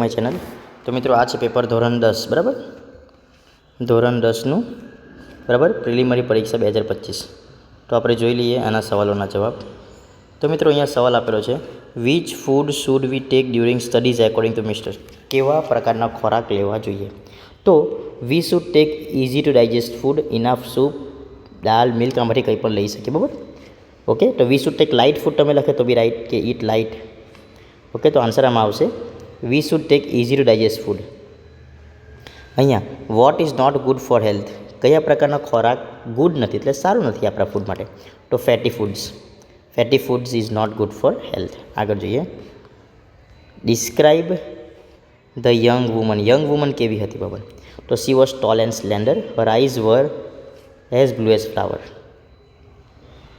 My channel. તો મિત્રો આ છે પેપર ધોરણ 10 બરાબર, ધોરણ 10નું બરાબર પ્રિલિમિનરી પરીક્ષા 2025. તો આપણે જોઈ લઈએ આના સવાલોના જવાબ. તો મિત્રો અહીંયા સવાલ આપેલો છે, which food should we take during studies according to mister. કેવા પ્રકારના ખોરાક લેવા જોઈએ? તો we should take easy to digest food, enough soup, dal, milk, આમાંથી કંઈ પણ લઈ શકીએ બરાબર. ઓકે, તો we should take light food તમે લખે તો બી રાઈટ કે ઇટ લાઇટ. ઓકે, તો આન્સર આમાં આવશે we should take easy to digest food. અહીંયા what is not good for health. કયા પ્રકારનો ખોરાક ગુડ નથી એટલે સારું નથી આપણા ફૂડ માટે? તો fatty foods. Fatty foods is not good for health. આગળ જોઈએ, describe the young woman. Young woman કેવી હતી બાબા? તો she was tall and slender, her eyes were as blue as flower.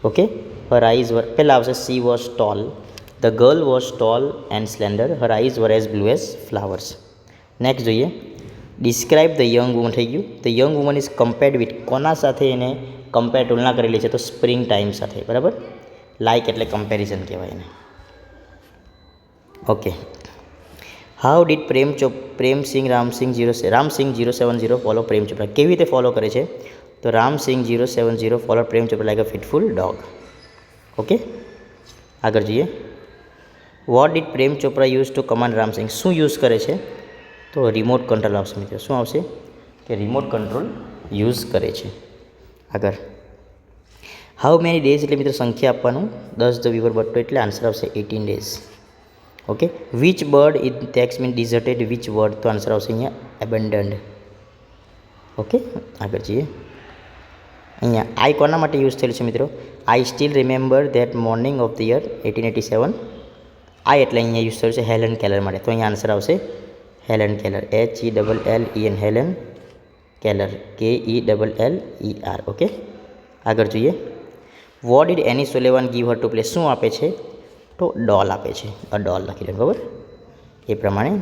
Okay, her eyes were પહેલાં આવશે she was tall, the girl was tall and slender, her eyes were as blue as flowers. Next જોઈએ, describe the young woman થઈ ગયું. The young woman is compared with, કોના સાથે એને compare તુલના કરેલી છે? તો સ્પ્રિંગ ટાઈમ સાથે બરાબર. લાઇક એટલે કમ્પેરિઝન કહેવાય એને. Okay, how did Premsingh Ramsingh 070 follow Prem Chopra. કેવી રીતે ફોલો કરે છે? તો Ramsingh 070 follow Prem Chopra like a faithful dog. Okay, આગળ જોઈએ, what did Prem Chopra use to command Ramsingh. શું યુઝ કરે છે? તો રિમોટ કંટ્રોલ આવશે મિત્રો. શું આવશે? કે રિમોટ કંટ્રોલ યુઝ કરે છે. આગળ, હાઉ મેની ડેઝ એટલે મિત્રો સંખ્યા આપવાનું, 10 ધ વીવર બટ્ટો એટલે આન્સર આવશે 18 days. Okay, which word in text mean deserted, which word? તો આન્સર આવશે અહીંયા એબન્ડન્ડ. ઓકે, આગળ જઈએ, અહીંયા આઈ કોના માટે યુઝ થયેલું છે મિત્રો? I still remember that morning of the year 1887. આઈ એટલે અહીંયા યુઝ થયેલું છે હેલન કેલર માટે. તો અહીંયા આન્સર આવશે Helen Keller, HELLEN Helen Keller, KELLER. Okay, આગળ જોઈએ, what did Anne Sullivan give her to play. શું આપે છે? તો ડોલ આપે છે. અ ડોલ લખી લો બરાબર. એ પ્રમાણે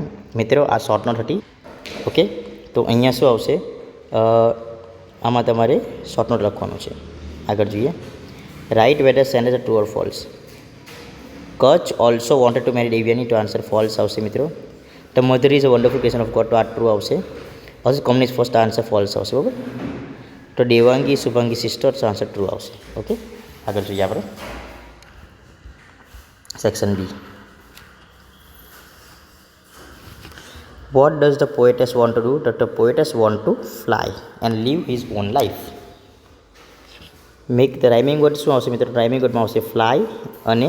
મિત્રો આ શોર્ટ નોટ હતી. ઓકે, તો અહીંયા શું આવશે? આમાં તમારે શોર્ટ નોટ લખવાનું છે. આગળ જોઈએ, write whether sentence true or false. Kach also wanted to marry Devayani. તો આન્સર ફોલ્સ આવશે મિત્રો. The mother is a wonderful creation of God. તો આ ટ્રુ આવશે. હશે કોમ્યુનિસ્ટ ફર્સ્ટ, આન્સર ફોલ્સ આવશે બરાબર. તો Devangi Shubhangi sisters, answer true આવશે. ઓકે, આગળ જોઈએ આપણે section B. What does the poetess want to do? The poetess want to fly and leave his own life. Make the rhyming word. શું આવશે મિત્રો? રાઇમિંગ વર્ડમાં આવશે ફ્લાય અને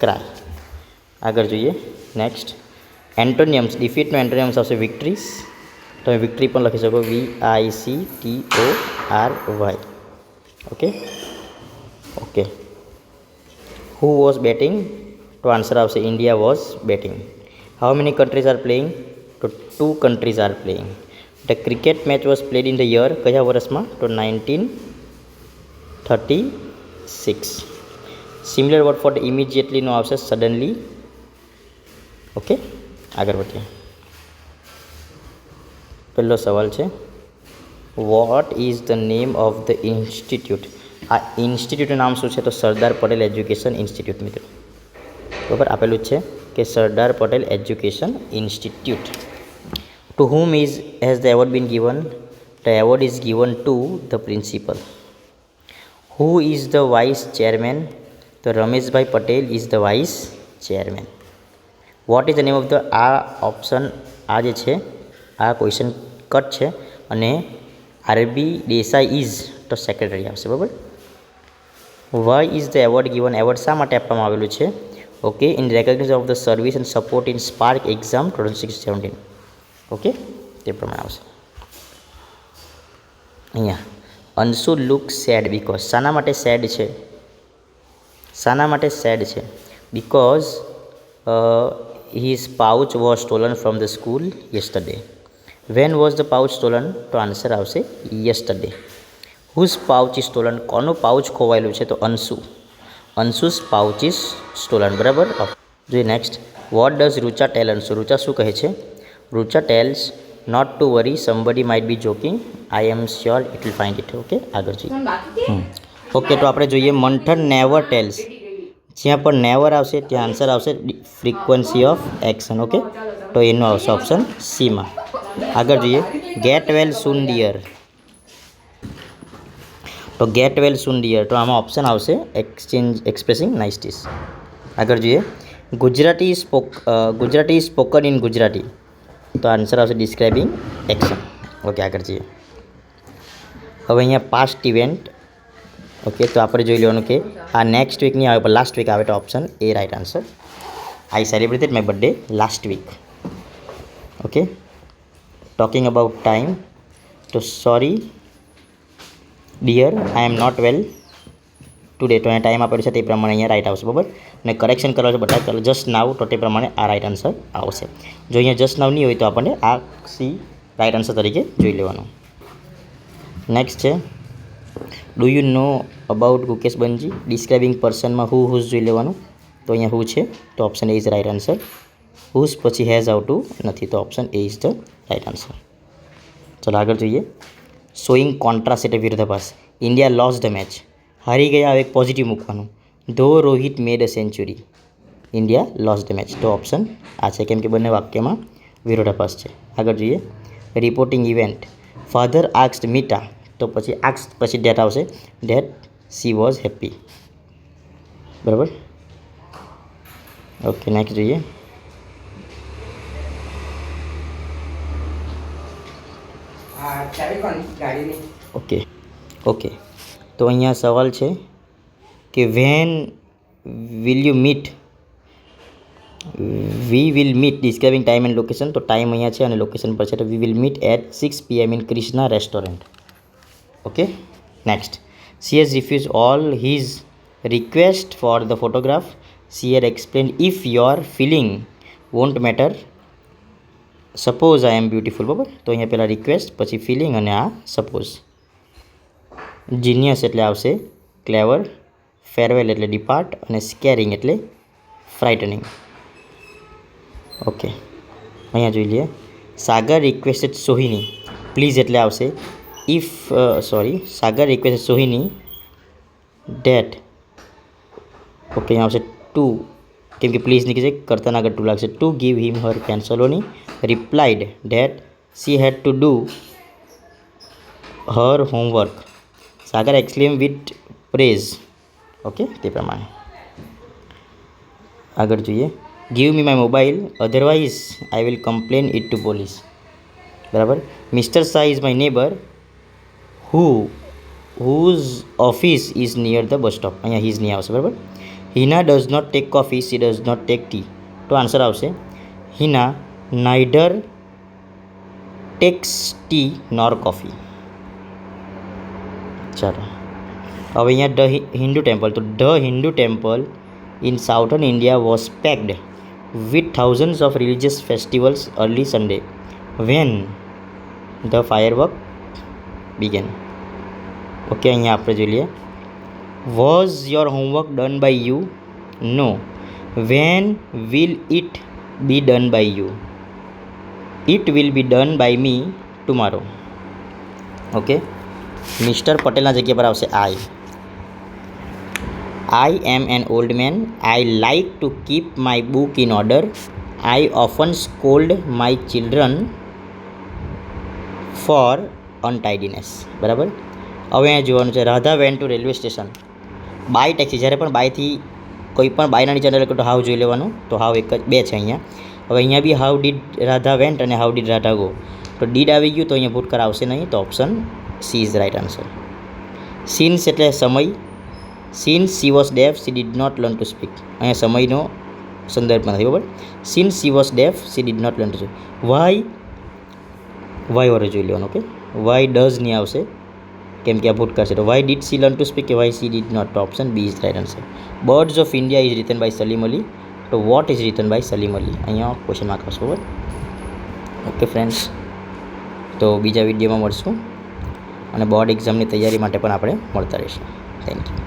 ક્રાય. આગળ જોઈએ, નેક્સ્ટ એન્ટોનિયમ્સ. ડિફીટનો એન્ટોનિયમ્સ આવશે વિક્ટરીસ. તમે વિક્ટરી પણ લખી શકો, VICTORY. Okay, okay, who was batting? તો આન્સર આવશે India was batting. How many countries are playing? તો 2 countries are playing. The cricket match was played in the year, કયા વર્ષમાં? તો 1936. સિમિલર વર્ડ ફોર ધ ઇમિજિએટલીનો આવશે સડનલી. ઓકે, આગળ વધીએ. પહેલો સવાલ છે, vote is the name of the institute. આ ઇન્સ્ટિટ્યૂટનું નામ શું છે? તો સરદાર પટેલ એજ્યુકેશન ઇન્સ્ટિટ્યૂટ મિત્રો. બરાબર, આપેલું જ છે કે Sardar Patel education institute. To whom has the award been given? The award is given to the principal. Who is the vice chairman? તો Rameshbhai Patel is the vice chairman. What is the name of the, આ option આ જે છે આ question cut છે અને RB Desai is તો secretary આવશે બરાબર. Why is the award given? Award શા માટે આપવામાં આવેલું છે? Okay, in recognition of the service and support in spark exam 2016-17. Okay, તે પ્રમાણે આવશે. અહીંયા અંશુ લુક સેડ બિકોઝ. શાના માટે સેડ છે? શાના માટે સેડ છે? Because his pouch was stolen from the school yesterday. When was the pouch stolen? તો આન્સર આવશે yesterday. Whose pouch is stolen? કોનું પાઉચ ખોવાયેલું છે? તો અંશુસ પાઉચ ઇઝ સ્ટોલન બરાબર. જોઈએ next, what does Rucha tell Anshu? Rucha શું કહે છે? Rucha tells not to worry, somebody might be joking, I am sure it will find it. Okay, આગળ જોઈએ. ઓકે, તો આપણે જોઈએ મંથન નેવર ટેલ્સ. જ્યાં પણ નેવર આવશે ત્યાં આન્સર આવશે ફ્રીક્વન્સી ઓફ એક્શન. ઓકે, તો એનું આવશે ઓપ્શન સીમાં. આગળ જોઈએ, ગેટ વેલ સૂન ડિયર. તો ગેટ વેલ સૂન ડિયર, તો આમાં ઓપ્શન આવશે એક્સપ્રેસિંગ નાઇસટીસ. આગળ જોઈએ, ગુજરાતી સ્પોકન ઇન ગુજરાતી, તો આન્સર આવશે ડિસ્ક્રાઇબિંગ એક્શન. ઓકે, આગળ જોઈએ. હવે અહીંયા પાસ્ટ ઇવેન્ટ. ઓકે, તો આપણે જોઈ લેવાનું કે આ નેક્સ્ટ વીક નહીં આવે પણ લાસ્ટ વીક આવે, તો option A right answer. I celebrated my birthday last week. Okay, talking about time, તો sorry dear I am not well today, તો અહીંયા ટાઈમ આપેલું છે તે પ્રમાણે અહીંયા રાઇટ આવશે. બરાબર, અને કરેક્શન કરવા છે બધા ચાલો જસ્ટ નાવ, તો તે પ્રમાણે આ રાઇટ આન્સર આવશે. જો અહીંયા જસ્ટ નાવ નહીં હોય તો આપણને આ સી રાઇટ આન્સર તરીકે જોઈ લેવાનું. નેક્સ્ટ છે, do you know about Gukesh બંજી, ડિસ્ક્રાઇબિંગ પર્સનમાં હુઝ જોઈ લેવાનું. તો અહીંયા હુ છે, તો option A is right answer. Whose પછી હેઝ આવતું નથી, તો option A is the right answer. ચલો આગળ જોઈએ, શોઈંગ કોન્ટ્રાસ્ટ એટલે વિરોધાભાસ. ઇન્ડિયા લોસ ધ મેચ, હારી ગયા. હવે એક પોઝિટિવ મૂકવાનું. Though Rohit made a century, India lost the match, તો ઓપ્શન આ છે, કેમ કે બંને વાક્યમાં વિરોધાભાસ છે. આગળ જોઈએ, reporting event. Father asked Mita, તો પછી આસ્ક્ડ પછી ડેટ આવશે, ડેટ સી વોઝ હેપી. બરાબર. ઓકે, નેક્સ્ટ જોઈએ, ઓકે, તો અહીંયા સવાલ છે કે when will you meet, we will meet describing time and location, તો ટાઈમ અહીંયા છે અને લોકેશન પર છે, તો we will meet at 6 PM in Krishna restaurant. Okay, next, she has refuse all his request for the photograph. She had explain if your feeling won't matter, suppose I am beautiful. બરાબર, તો અહીંયા પહેલાં request, પછી feeling અને આ suppose. Genius એટલે આવશે ક્લેવર, farewell એટલે ડિપાર્ટ, અને સ્કેરિંગ એટલે ફ્રાઇટનિંગ. ઓકે, અહીંયા જોઈ લઈએ, સાગર રિક્વેસ્ટેડ સોહિની, પ્લીઝ એટલે આવશે સાગર રિક્વેસ્ટેડ સોહિની ડેટ. ઓકે, અહીંયા આવશે ટુ, કેમ કે પ્લીઝ નીકળે કરતાના આગળ ટુ લાગશે. To give him her pen. Saloni replied that she had to do her homework. Sagar exclaim with praise. Okay, તે પ્રમાણે. આગળ જોઈએ, give me my mobile otherwise I will complain it to police. બરાબર. Mister Shah is my neighbour whose office is near the bus stop. અહીંયા his નહીં આવશે. બરાબર. Hina does not take coffee, she does not take tea, તો answer આવશે Hina neither takes tea nor coffee. ચાલો હવે અહીંયા ધ હિન્દુ ટેમ્પલ, તો the Hindu temple in southern India was packed with thousands of religious festivals early Sunday when the firework began. Okay, અહીંયા આપણે જોઈ લઈએ, was your homework done by you? No. When will it be done by you? It will be done by me tomorrow. Okay, mister પટેલના જગ્યા પર આવશે I am an old man. I like to keep my book in order. I often scold my children for untidiness. બરાબર. હવે અહીંયા જોવાનું છે, Radha went to railway station by taxi. જ્યારે પણ બાયથી કોઈ પણ બાયના નીચે અંદર તો હાવ જોઈ લેવાનું, તો હાવ એક જ બે છે અહીંયા. હવે અહીંયા B how did Radha went અને હાઉ ડીડ રાધા ગો, તો ડીડ આવી ગયું તો અહીંયા ભૂતકાળ આવશે નહીં, તો option C is right answer. Since એટલે સમય. Since she was deaf she did not learn to speak, અહીંયા સમયનો સંદર્ભ નથી. બરાબર. Since she was deaf she did not learn to speak. Why વાળે જોઈ લેવાનું. ઓકે, વાય ડઝ નહીં આવશે, કેમ કે આ ભૂતકાળ છે, તો why did she learn to speak કે વાય સી ડીડ નોટ, તો option B is right answer. Birds of India is written by Salim Ali, તો what is written by Salim Ali, અહીંયા ક્વેશ્ચન માર્ક આવશે. બરાબર. ઓકે ફ્રેન્ડ્સ, તો બીજા વિડીયોમાં મળશું અને બોર્ડ એક્ઝામની તૈયારી માટે પણ આપણે મળતા રહીશું. Thank you.